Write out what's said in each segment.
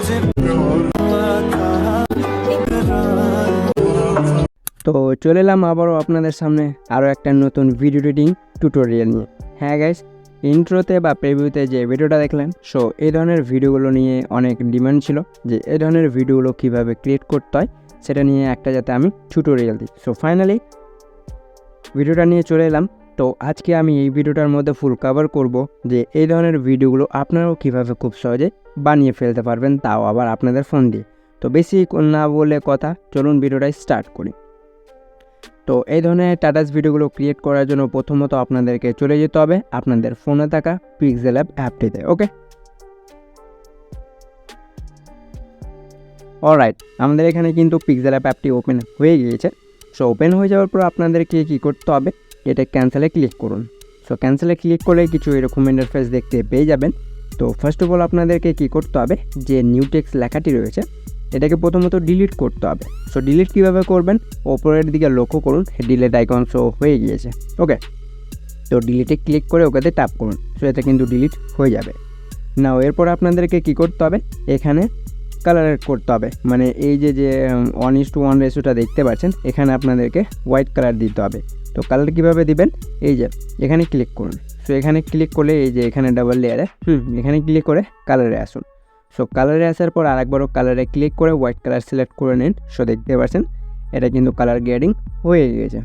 তো চলে এলাম আবারও আপনাদের সামনে আরও একটা নতুন ভিডিও এডিটিং টিউটোরিয়াল নিয়ে। হ্যাঁ গাইস, ইন্ট্রোতে বা প্রিভিউতে যে ভিডিওটা দেখলেন, সো এই ধরনের ভিডিওগুলো নিয়ে অনেক ডিমান্ড ছিল যে এই ধরনের ভিডিওগুলো কীভাবে ক্রিয়েট করতে হয় সেটা নিয়ে একটা যাতে আমি টিউটোরিয়াল দিই। সো ফাইনালি ভিডিওটা নিয়ে চলে এলাম। তো আজকে আমি এই ভিডিওটার মধ্যে ফুল কভার করব যে এই ধরনের ভিডিওগুলো আপনারাও কীভাবে খুব সহজে বানিয়ে ফেলতে পারবেন, তাও আবার আপনাদের ফোন দিয়ে। তো বেশি না বলে কথা, চলুন ভিডিওটা স্টার্ট করি। তো এই ধরনের টাটাস ভিডিওগুলো ক্রিয়েট করার জন্য প্রথমত আপনাদেরকে চলে যেতে হবে আপনাদের ফোনে থাকা পিক্সেল অ্যাপ অ্যাপটিতে। ওকে, অলরাইট, আমাদের এখানে কিন্তু পিক্সেল অ্যাপ অ্যাপটি ওপেন হয়ে গিয়েছে। সো ওপেন হয়ে যাওয়ার পর আপনাদেরকে কী করতে হবে, এটা ক্যান্সেলে ক্লিক করুন। সো ক্যান্সেলে ক্লিক করলে কিছু এরকম ইন্টারফেস দেখতে পেয়ে যাবেন। তো ফার্স্ট অফ অল আপনাদেরকে কী করতে হবে, যে নিউ টেক্সট লেখাটি রয়েছে এটাকে প্রথমত ডিলিট করতে হবে। সো ডিলিট কীভাবে করবেন, ওপরের দিকে লক্ষ্য করুন, ডিলিট আইকন শো হয়ে গিয়েছে। ওকে, তো ডিলিটে ক্লিক করে ওকেতে ট্যাপ করুন। সো এটা কিন্তু ডিলিট হয়ে যাবে। নাও এরপর আপনাদেরকে কী করতে হবে, এখানে কালার অ্যাড করতে হবে। মানে এই যে 1:1 রেশিওটা দেখতে পাচ্ছেন, এখানে আপনাদেরকে হোয়াইট কালার দিতে হবে। তো কালার কীভাবে দিবেন, এই যে এখানে ক্লিক করুন। সো এখানে ক্লিক করলে এই যে এখানে ডাবল লেয়ারে এখানে ক্লিক করে কালারে আসুন। সো কালারে আসার পর আরেকবারও কালারে ক্লিক করে হোয়াইট কালার সিলেক্ট করে নিন। সো দেখতে পাচ্ছেন এটা কিন্তু কালার গ্রেডিং হয়ে গিয়েছে।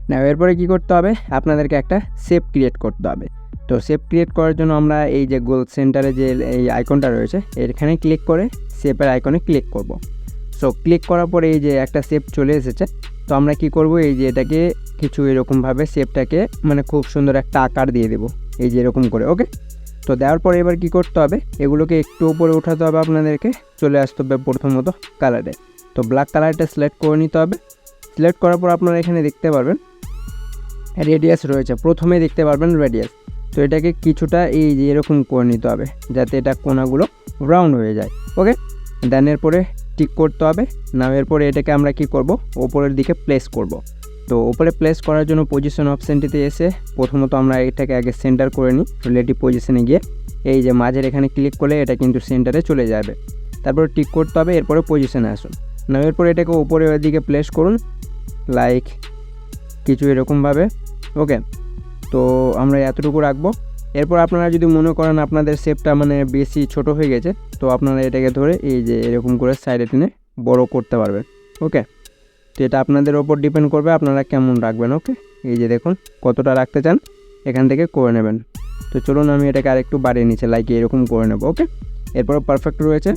না এরপরে কী করতে হবে, আপনাদেরকে একটা শেপ ক্রিয়েট করতে হবে। তো শেপ ক্রিয়েট করার জন্য আমরা এই যে গোল সেন্টারে যে এই আইকনটা রয়েছে এখানে ক্লিক করে শেপের আইকনে ক্লিক করব। সো ক্লিক করার পরে এই যে একটা শেপ চলে এসেছে। তো আমরা কি করব, এই যে এটাকে কিছু এরকমভাবে শেপটাকে মানে খুব সুন্দর একটা আকার দিয়ে দেবো, এই যে এরকম করে। ওকে, তো দেওয়ার পরে এবার কী করতে হবে, এগুলোকে একটু উপরে উঠাতে হবে, আপনাদেরকে চলে আসতে হবে প্রথমত কালারে। তো ব্ল্যাক কালারটা সিলেক্ট করে নিতে হবে। সিলেক্ট করার পর আপনারা এখানে দেখতে পারবেন রেডিয়াস রয়েছে, প্রথমে দেখতে পারবেন রেডিয়াস। তো এটাকে কিছুটা এই যে এরকম করে নিতে হবে যাতে এটা কোনাগুলো রাউন্ড হয়ে যায়। ওকে, দেন এরপরে টিক করতে হবে। না এরপরে এটাকে আমরা কি করব, ওপরের দিকে প্লেস করব। তো ওপরে প্লেস করার জন্য পজিশন অপশানটিতে এসে প্রথমত আমরা এটাকে আগে সেন্টার করে নিই। রিলেটিভ পজিশনে গিয়ে এই যে মাঝের এখানে ক্লিক করলে এটা কিন্তু সেন্টারে চলে যাবে। তারপর টিক করতে হবে, এরপরে পজিশনে আসুন। না এরপরে এটাকে ওপরের দিকে প্লেস করুন লাইক কিছু এরকমভাবে। ওকে, তো আমরা এতটুকু রাখবো। এরপর আপনারা যদি মনে করেন আপনাদের শেপটা মানে বেশি ছোট হয়ে গেছে, তো আপনারা এটাকে ধরে এই যে এরকম করে সাইডে টেনে বড় করতে পারবেন। ওকে, তো এটা আপনাদের ওপর ডিপেন্ড করবে আপনারা কেমন রাখবেন। ওকে, এই যে দেখুন কতটা রাখতে চান এখান থেকে করে নেবেন। তো চলুন আমি এটাকে আরেকটু বাড়িয়ে নিচ্ছি, লাইক এরকম করে নেব। ওকে, এরপর পারফেক্ট রয়েছে।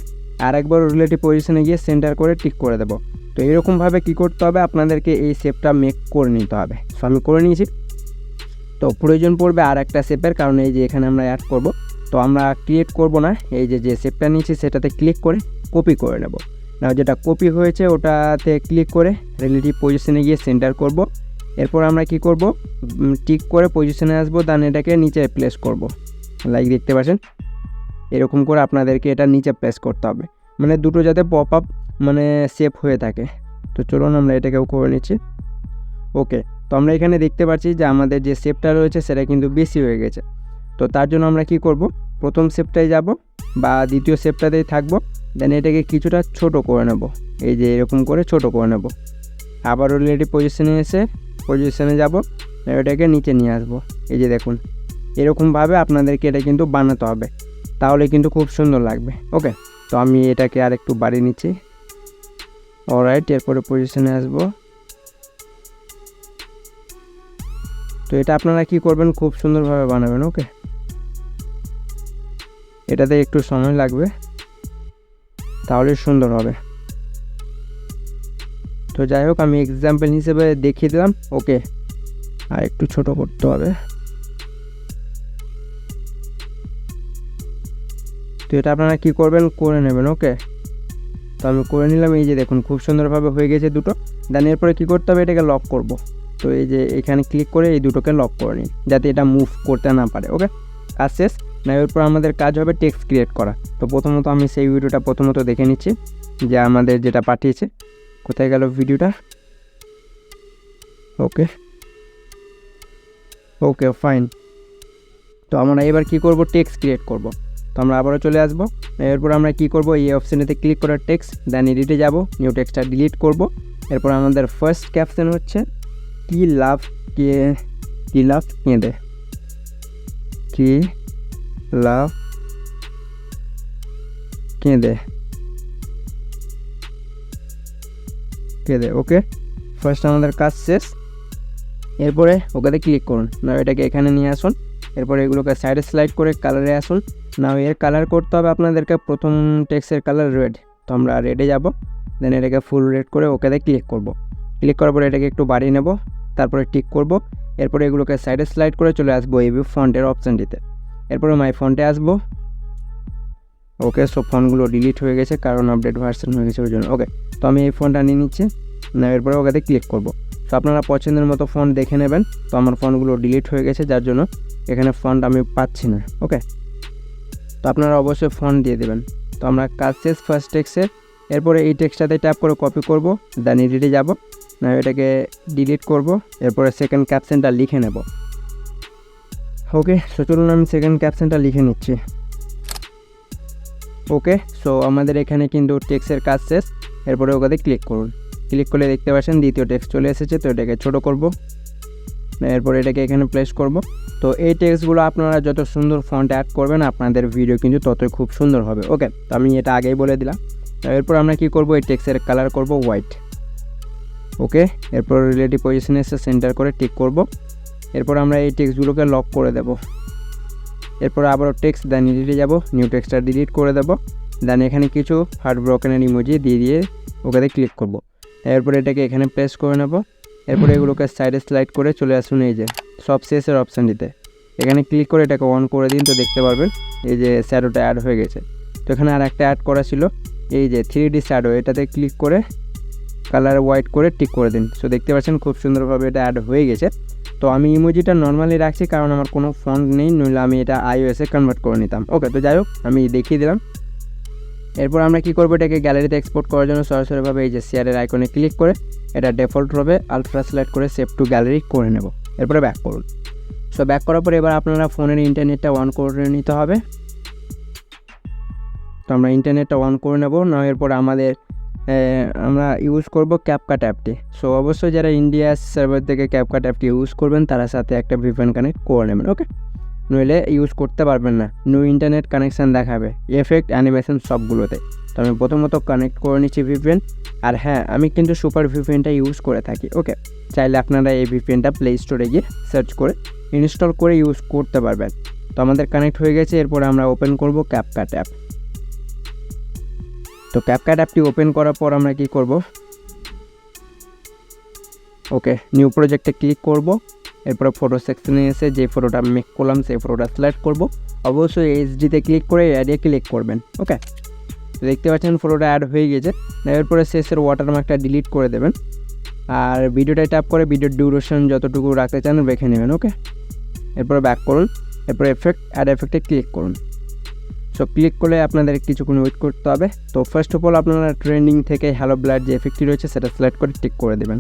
আর একবার রিলেটিভ পজিশনে গিয়ে সেন্টার করে টিক করে দেবো। তো এরকমভাবে কী করতে হবে, আপনাদেরকে এই শেপটা মেক করে নিতে হবে। সো আমি করে নিয়েছি। তো প্রয়োজন পড়বে আর একটা শেপের, কারণ এই যে এখানে আমরা অ্যাড করব। তো আমরা ক্রিয়েট করব না, এই যে শেপটা নিয়েছি সেটাতে ক্লিক করে কপি করে নেব। না যেটা কপি হয়েছে ওটাতে ক্লিক করে রিলেটিভ পজিশনে গিয়ে সেন্টার করব। এরপর আমরা কি করব, টিক করে পজিশনে আসবো, দেন এটাকে নিচে প্লেস করব। লাইক দেখতে পাচ্ছেন এরকম করে আপনাদেরকে এটা নিচে প্লেস করতে হবে, মানে দুটো যাতে পপ আপ মানে শেপ হয়ে থাকে। তো চলুন আমরা এটাকেও করে নিচ্ছি। ওকে, তো আমরা এখানে দেখতে পাচ্ছি যে আমাদের যে শেপটা রয়েছে সেটা কিন্তু বেশি হয়ে গেছে। তো তার জন্য আমরা কি করব, প্রথম শেপটায় যাব বা দ্বিতীয় শেপটাতেই থাকবো, দেন এটাকে কিছুটা ছোট করে নেব, এই যে এরকম করে ছোট করে নেব। আবার অলরেডি পজিশনে এসে পজিশনে যাব, এটাকে নিচে নিয়ে আসবো। এই যে দেখুন এরকমভাবে আপনাদেরকে এটা কিন্তু বানাতে হবে, তাহলে কিন্তু খুব সুন্দর লাগবে। ওকে, তো আমি এটাকে আর একটু বাড়িয়ে নিচ্ছি। অলরাইট, এরপরে পজিশনে আসবো। তো এটা আপনারা কি করবেন, খুব সুন্দরভাবে বানাবেন। ওকে, এটাতে একটু সময় লাগবে, তাহলে সুন্দর হবে। তো যাই হোক, আমি এক্সাম্পল হিসেবে দেখিয়ে দিলাম। ওকে, আর একটু ছোট করতে হবে। তো এটা আপনারা কি করবেন, করে নেবেন। ওকে, তো আমি করে নিলাম। এই যে দেখুন খুব সুন্দরভাবে হয়ে গেছে দুটো। দেন এরপরে কী করতে হবে, এটাকে লক করব। তো এই যে এখানে ক্লিক করে এই দুটোকে লক করে নিন যাতে এটা মুভ করতে না পারে। ওকে, কাজ শেষ। না এরপর আমাদের কাজ হবে টেক্সট ক্রিয়েট করা। তো প্রথমত আমি সেই ভিডিওটা দেখে নিচ্ছি যে আমাদের যেটা পাঠিয়েছে। কোথায় গেল ভিডিওটা? ওকে ওকে ফাইন। তো আমরা এবার কি করব, টেক্সট ক্রিয়েট করব। তো আমরা আবারও চলে আসবো। এরপর আমরা কি করব, এই অপশানেতে ক্লিক করে টেক্সট, দেন এডিটে যাব, নিউ টেক্সটটা ডিলিট করব। এরপর আমাদের ফার্স্ট ক্যাপশন হচ্ছে কি লাভ কেঁদে, কি লাভ কেঁদে ওকে, ফার্স্ট আমাদের কাজ শেষ। এরপরে ওকেতে ক্লিক করুন, না এটাকে এখানে নিয়ে আসুন। এরপরে এগুলোকে সাইডে স্লাইড করে কালারে আসুন। না এর কালার করতে হবে আপনাদেরকে, প্রথম টেক্সটের কালার রেড, তো আমরা রেডে যাব, দেন এটাকে ফুল রেড করে ওকেতে ক্লিক করব। ক্লিক করার পরে এটাকে একটু বাড়িয়ে নেব, তারপরে টিক করব। এরপরে এগুলোকে সাইডে স্লাইড করে চলে আসবো এই ফন্টের অপশানটিতে। এরপরে মাই ফন্টে আসবো। ওকে, সব ফন্টগুলো ডিলিট হয়ে গেছে কারণ আপডেট ভার্সন হয়ে গেছে ওই জন্য। ওকে, তো আমি এই ফন্টটা নিয়ে নিচ্ছি, না এরপরে ওকেতে ক্লিক করব। তো আপনারা পছন্দের মতো ফন্ট দেখে নেবেন। তো আমার ফন্টগুলো ডিলিট হয়ে গেছে, যার জন্য এখানে ফন্ট আমি পাচ্ছি না। ওকে, তো আপনারা অবশ্যই ফন্ট দিয়ে দেবেন। তো আমরা কাজ শেষ ফার্স্ট টেক্সটের। এরপরে এই টেক্সটটাতে ট্যাপ করে কপি করব, দেন এডিটে যাব, না এটাকে ডিলিট করব। এরপরে সেকেন্ড ক্যাপশনটা লিখে নেব। ওকে, সো চলুন আমি সেকেন্ড ক্যাপশনটা লিখে নিচ্ছি। ওকে, সো আমাদের এখানে কিন্তু টেক্সটের কাজ শেষ। এরপরে ওখানে ক্লিক করুন, ক্লিক করলে দেখতে পাচ্ছেন দ্বিতীয় টেক্সট চলে এসেছে। তো এটাকে ছোটো করব, এরপর এটাকে এখানে প্লেস করব। তো এই টেক্সটগুলো আপনারা যত সুন্দর ফন্ট অ্যাড করবেন আপনাদের ভিডিও কিন্তু ততই খুব সুন্দর হবে। ওকে, তো আমি এটা আগেই বলে দিলাম। এরপর আমরা কি করব, এই টেক্সটের কালার করব হোয়াইট। ওকে, এরপর রিলেটিভ পজিশনে এসে সেন্টার করে টিক করব। এরপর আমরা এই টেক্সটগুলোকে লক করে দেব। এরপর আবারও টেক্সট, দেন এডিটে যাব, নিউ টেক্সটটা ডিলিট করে দেব, দেন এখানে কিছু হার্ট ব্রোকেনের ইমোজি দিয়ে ওখানে ক্লিক করব। এরপর এটাকে এখানে প্লেস করে নেব। এরপরে এগুলোকে সাইডে স্লাইড করে চলে আসুন এই যে সব শেষের অপশানটিতে। এখানে ক্লিক করে এটাকে অন করে দিন, তো দেখতে পারবেন এই যে শ্যাডোটা অ্যাড হয়ে গেছে। তো এখানে আর একটা অ্যাড করা ছিল, এই যে 3D শ্যাডো, এটাতে ক্লিক করে কালার হোয়াইট করে টিক করে দিন। সো দেখতে পাচ্ছেন খুব সুন্দরভাবে এটা অ্যাড হয়ে গেছে। তো আমি ইমোজিটা নর্মালি রাখছি কারণ আমার কোনো ফন্ট নেই, নইলে আমি এটা iOS-এ কনভার্ট করে নিতাম। ওকে, তো যাই হোক আমি দেখিয়ে দিলাম। এরপর আমরা কি করব, এটাকে গ্যালারিতে এক্সপোর্ট করার জন্য সরাসরিভাবে এই যে শেয়ারের আইকনে ক্লিক করে এটা ডিফল্ট হবে আলট্রা সিলেক্ট করে সেভ টু গ্যালারি করে নেব। এরপরে ব্যাক করুন। সো ব্যাক করার পরে এবার আপনারা ফোনের ইন্টারনেটটা অন করে নিতে হবে। তো আমরা ইন্টারনেটটা অন করে নেব। না এরপর আমরা ইউজ করব ক্যাপকাট অ্যাপটি। সো অবশ্যই যারা ইন্ডিয়া সার্ভার থেকে ক্যাপকাট অ্যাপটি ইউজ করবেন তার সাথে একটা VPN কানেক্ট করে নেবেন। ওকে, নইলে ইউজ করতে পারবেন না, নো ইন্টারনেট কানেকশান দেখাবে এফেক্ট অ্যানিমেশন সবগুলোতে। তো আমি প্রথমত কানেক্ট করে নিচ্ছি VPN। আর হ্যাঁ, আমি কিন্তু সুপার VPNটা ইউজ করে থাকি। ওকে, চাইলে আপনারা এই VPNটা প্লে স্টোরে গিয়ে সার্চ করে ইনস্টল করে ইউজ করতে পারবেন। তো আমাদের কানেক্ট হয়ে গেছে। এরপরে আমরা ওপেন করব ক্যাপকাট অ্যাপ। তো ক্যাপকাট অ্যাপটি ওপেন করার পর আমরা কি করব, ওকে নিউ প্রজেক্টে ক্লিক করব। এরপরে ফটো সেকশনে এসে যে ফটোটা মেক করলাম সেই ফটোটা সিলেক্ট করব। অবশ্যই HD-তে ক্লিক করে অ্যাডে ক্লিক করবেন। ওকে, তো দেখতে পাচ্ছেন ফটোটা অ্যাড হয়ে গেছে। এরপরে শেষের ওয়াটারমার্কটা ডিলিট করে দেবেন। আর ভিডিওটায় ট্যাপ করে ভিডিওর ডিউরেশন যতটুকু রাখতে চান রেখে নেবেন। ওকে, এরপরে ব্যাক করুন। এরপরে অ্যাড এফেক্টে ক্লিক করুন। সো ক্লিক করলে আপনাদের কিছুক্ষণ ওয়েট করতে হবে। তো ফার্স্ট অফ অল আপনারা ট্রেন্ডিং থেকে হ্যালো ব্লাড যে এফেক্টটি রয়েছে সেটা সিলেক্ট করে টিক করে দেবেন।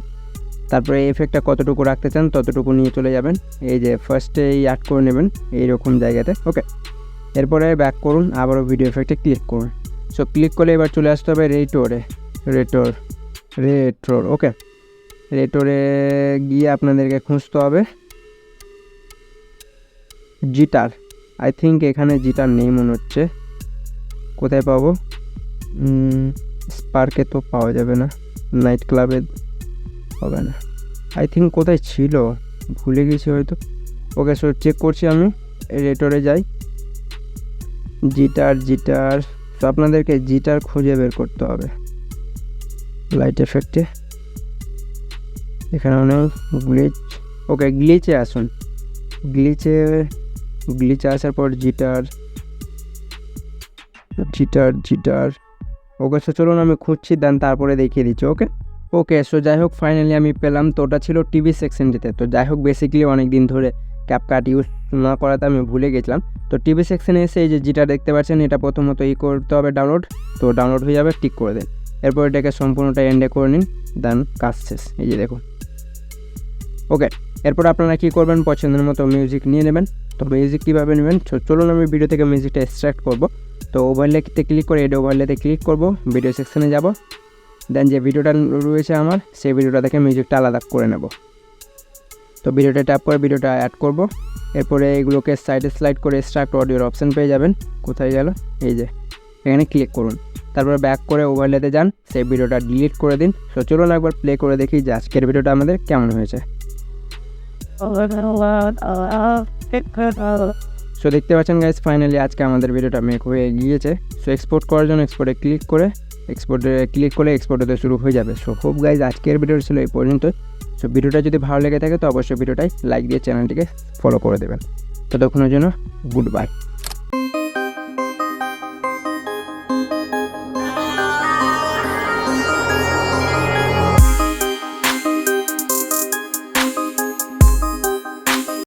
তারপরে এই এফেক্টটা কতটুকু রাখতে চান ততটুকু নিয়ে চলে যাবেন, এই যে ফার্স্টে অ্যাড করে নেবেন এইরকম জায়গাতে। ওকে, এরপরে ব্যাক করুন, আবারও ভিডিও এফেক্টে ক্লিক করুন। সো ক্লিক করলে এবার চলে আসতে হবে রেটোর। ওকে, রেটোরে গিয়ে আপনাদেরকে খুঁজতে হবে জিটার। আই থিঙ্ক এখানে জিটার নেই মনে হচ্ছে, কোথায় পাবো? স্পার্কে তো পাওয়া যাবে না, নাইট ক্লাবে হবে না, আই থিঙ্ক কোথায় ছিল ভুলে গেছি হয়তো। ওকে, সো চেক করছি আমি, রেটোরে যাই, জিটার। তো আপনাদেরকে জিটার খুঁজে বের করতে হবে লাইট এফেক্টে। এখানে অনেক গ্লিচ। ওকে, গ্লিচে আসুন। গ্লিচে আসার পর জিটার। ওকে, সো চলুন আমি খুঁজছি, দেন তারপরে দেখিয়ে দিচ্ছি। ওকে, সো যাই হোক ফাইনালি আমি পেলাম। তো ওটা ছিল টিভি সেকশনটিতে। তো যাই হোক বেসিক্যালি অনেক দিন ধরে ক্যাপকাট ইউজ না করাতে আমি ভুলে গেছিলাম। তো টিভি সেকশনে এসে এই যে জিটার দেখতে পাচ্ছেন, এটা প্রথমত করতে হবে ডাউনলোড। তো ডাউনলোড হয়ে যাবে, টিক করে দিন। এরপর এটাকে সম্পূর্ণটা এন্ডে করে নিন, দেন কাজ শেষ। এই যে দেখুন। ওকে, এরপর আপনারা কী করবেন, পছন্দের মতো মিউজিক নিয়ে নেবেন। তো মিউজিক কীভাবে নেবেন, চলুন আমি ভিডিও থেকে মিউজিকটা এক্সট্রাক্ট করব। তো ওভারলেতে ক্লিক করে এড ওভারলেতে ক্লিক করব, ভিডিও সেকশনে যাব, দেন যে ভিডিওটা রয়েছে আমার সেই ভিডিওটা থেকে মিউজিকটা আলাদা করে নেব। তো ভিডিওটা ট্যাপ করে ভিডিওটা অ্যাড করব। এরপরে এগুলোকে সাইডে স্লাইড করে এক্সট্রাক্ট অডিওর অপশান পেয়ে যাবেন। কোথায় গেল, এই যে এখানে ক্লিক করুন, তারপরে ব্যাক করে ওভারলেতে যান, সেই ভিডিওটা ডিলিট করে দিন। তো চলুন একবার প্লে করে দেখি যে আজকের ভিডিওটা আমাদের কেমন হয়েছে। সো দেখতে পাচ্ছেন গাইস, ফাইনালি আজকে আমাদের ভিডিওটা মেক হয়ে গিয়েছে। সো এক্সপোর্ট করার জন্য এক্সপোর্টে ক্লিক করে এক্সপোর্ট হতে শুরু হয়ে যাবে। সো হোপ গাইস আজকের ভিডিওটা ছিল এই পর্যন্ত। সো ভিডিওটা যদি ভালো লেগে থাকে তো অবশ্যই ভিডিওটাই লাইক দিয়ে চ্যানেলটিকে ফলো করে দেবেন। ততক্ষণের জন্য গুড বাই।